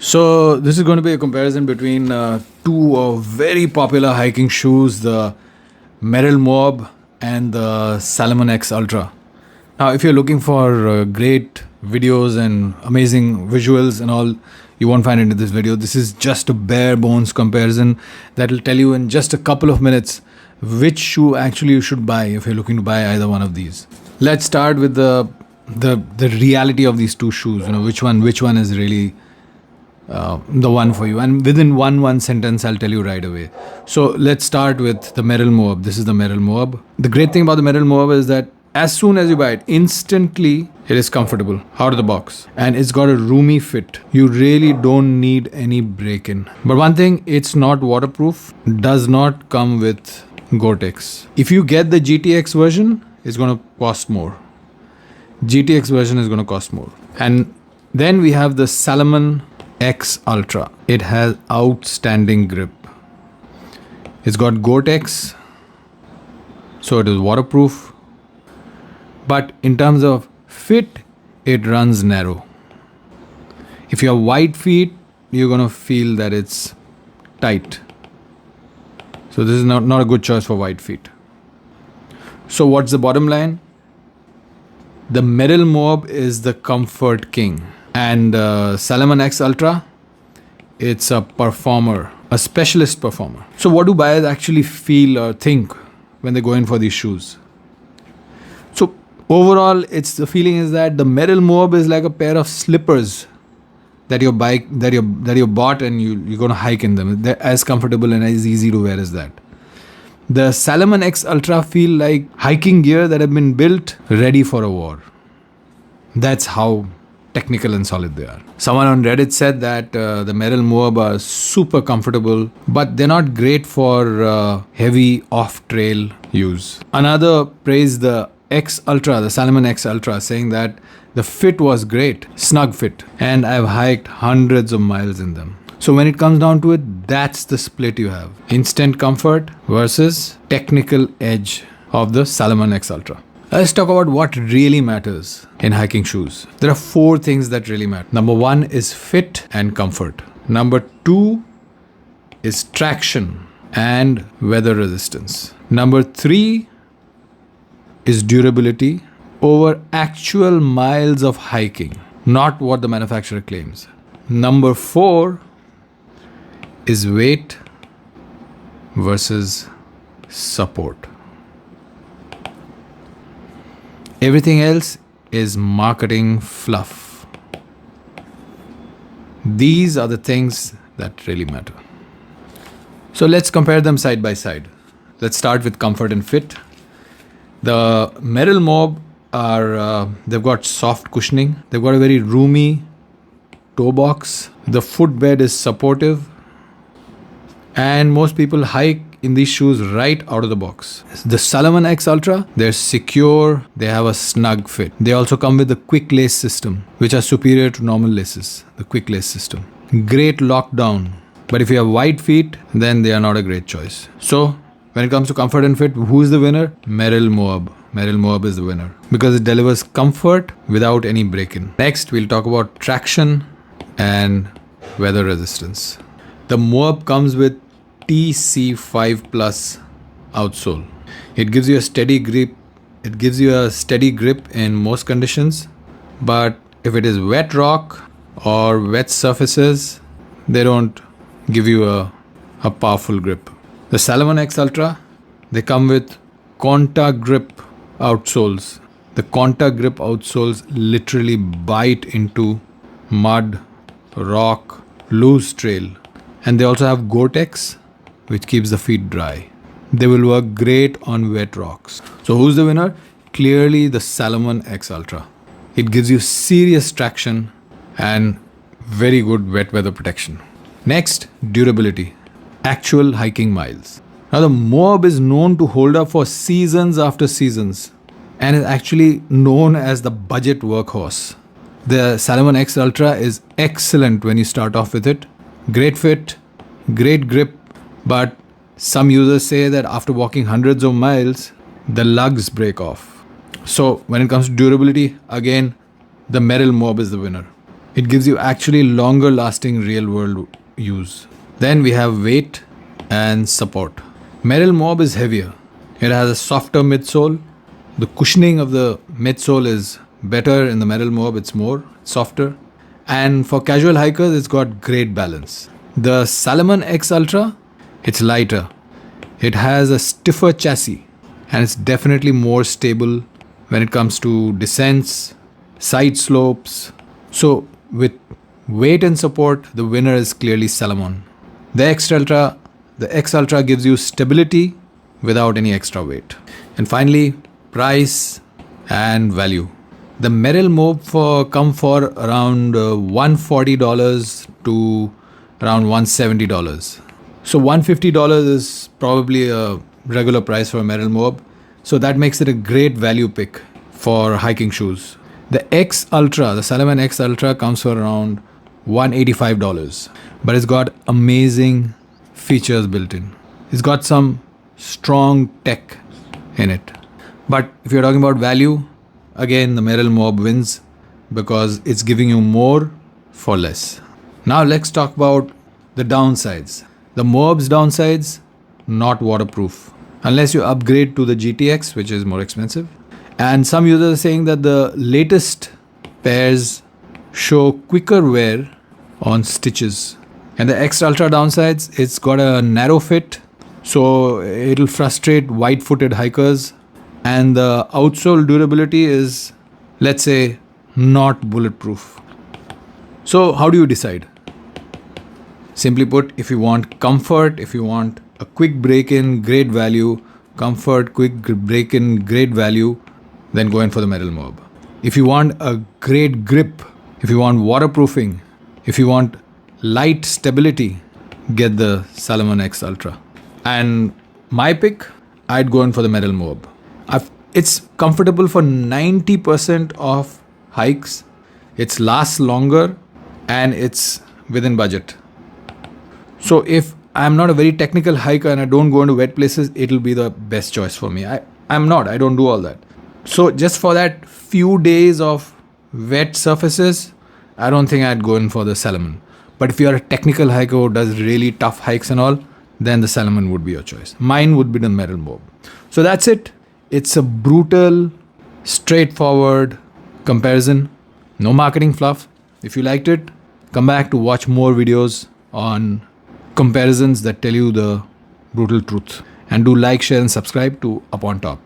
So this is going to be a comparison between two very popular hiking shoes, the Merrell Moab and the Salomon X Ultra. Now, if you're looking for great videos and amazing visuals and all, you won't find it in this video. This is just a bare bones comparison that will tell you in just a couple of minutes which shoe actually you should buy if you're looking to buy either one of these. Let's start with the reality of these two shoes. You know, which one is really the one for you, and within one sentence I'll tell you right away. So let's start with the Merrell Moab. This is the Merrell Moab. The great thing about the Merrell Moab is that as soon as you buy it, instantly it is comfortable out of the box, and it's got a roomy fit. You really don't need any break-in. But one thing, it's not waterproof, does not come with Gore-Tex. If you get the GTX version, it's going to cost more. GTX version is going to cost more. And then we have the Salomon X Ultra. It has outstanding grip. It's got Gore-Tex, so it is waterproof. But in terms of fit, it runs narrow. If you have wide feet, you're going to feel that it's tight. So this is not a good choice for wide feet. So what's the bottom line? The Merrell Moab is the comfort king. And Salomon X Ultra, it's a performer, a specialist performer. So what do buyers actually feel or think when they go in for these shoes? So overall, the feeling is that the Merrell Moab is like a pair of slippers that you bought and you're going to hike in them. They're as comfortable and as easy to wear as that. The Salomon X Ultra feel like hiking gear that have been built ready for a war. That's how technical and solid they are. Someone on Reddit said that the Merrell Moab are super comfortable, but they're not great for heavy off-trail use. Another praised the X Ultra, the Salomon X Ultra, saying that the fit was great, snug fit, and I've hiked hundreds of miles in them. So when it comes down to it, that's the split you have. Instant comfort versus technical edge of the Salomon X Ultra. Let's talk about what really matters in hiking shoes. There are 4 things that really matter. Number 1 is fit and comfort. Number 2 is traction and weather resistance. Number 3 is durability over actual miles of hiking, not what the manufacturer claims. Number 4 is weight versus support. Everything else is marketing fluff. These are the things that really matter. So let's compare them side by side. Let's start with comfort and fit. The Merrell Moab they've got soft cushioning. They've got a very roomy toe box. The footbed is supportive. And most people hike in these shoes right out of the box. The Salomon X Ultra, they're secure, they have a snug fit. They also come with the quick lace system, which are superior to normal laces, the quick lace system. Great lockdown. But if you have wide feet, then they are not a great choice. So when it comes to comfort and fit, who's the winner? Merrell Moab. Merrell Moab is the winner because it delivers comfort without any break-in. Next, we'll talk about traction and weather resistance. The Moab comes with TC5 Plus outsole. It gives you a steady grip. It gives you a steady grip in most conditions, but if it is wet rock or wet surfaces, they don't give you a powerful grip. The Salomon X Ultra, they come with contact grip outsoles. The contact grip outsoles literally bite into mud, rock, loose trail. And they also have Gore-Tex, which keeps the feet dry. They will work great on wet rocks. So who's the winner? Clearly the Salomon X Ultra. It gives you serious traction and very good wet weather protection. Next, durability. Actual hiking miles. Now the Moab is known to hold up for seasons after seasons and is actually known as the budget workhorse. The Salomon X Ultra is excellent when you start off with it. Great fit, great grip, but some users say that after walking hundreds of miles, the lugs break off. So when it comes to durability, again, the Merrell Moab is the winner. It gives you actually longer lasting real world use. Then we have weight and support. Merrell Moab is heavier. It has a softer midsole. The cushioning of the midsole is better in the Merrell Moab, it's more softer. And for casual hikers, it's got great balance. The Salomon X Ultra, it's lighter. It has a stiffer chassis and it's definitely more stable when it comes to descents, side slopes. So with weight and support, the winner is clearly Salomon. The X Ultra gives you stability without any extra weight. And finally, price and value. The Merrell Moab come for around $140 to around $170. So $150 is probably a regular price for a Merrell Moab. So that makes it a great value pick for hiking shoes. The X Ultra, the Salomon X Ultra comes for around $185. But it's got amazing features built in. It's got some strong tech in it. But if you're talking about value, again the Merrell Moab wins because it's giving you more for less. Now let's talk about the downsides. The Moab's downsides, not waterproof. Unless you upgrade to the GTX, which is more expensive. And some users are saying that the latest pairs show quicker wear on stitches. And the X Ultra downsides, it's got a narrow fit, so it'll frustrate wide-footed hikers. And the outsole durability is, let's say, not bulletproof. So how do you decide? Simply put, if you want comfort, if you want a quick break-in, great value, comfort, quick break-in, great value, then go in for the Merrell Moab. If you want a great grip, if you want waterproofing, if you want light stability, get the Salomon X Ultra. And my pick, I'd go in for the Merrell Moab. It's comfortable for 90% of hikes. It lasts longer and it's within budget. So if I'm not a very technical hiker and I don't go into wet places, it'll be the best choice for me. I don't do all that. So just for that few days of wet surfaces, I don't think I'd go in for the Salomon. But if you're a technical hiker who does really tough hikes and all, then the Salomon would be your choice. Mine would be the Merrell Moab. So that's it. It's a brutal, straightforward comparison. No marketing fluff. If you liked it, come back to watch more videos on comparisons that tell you the brutal truth. And do like, share and subscribe to Up on Top.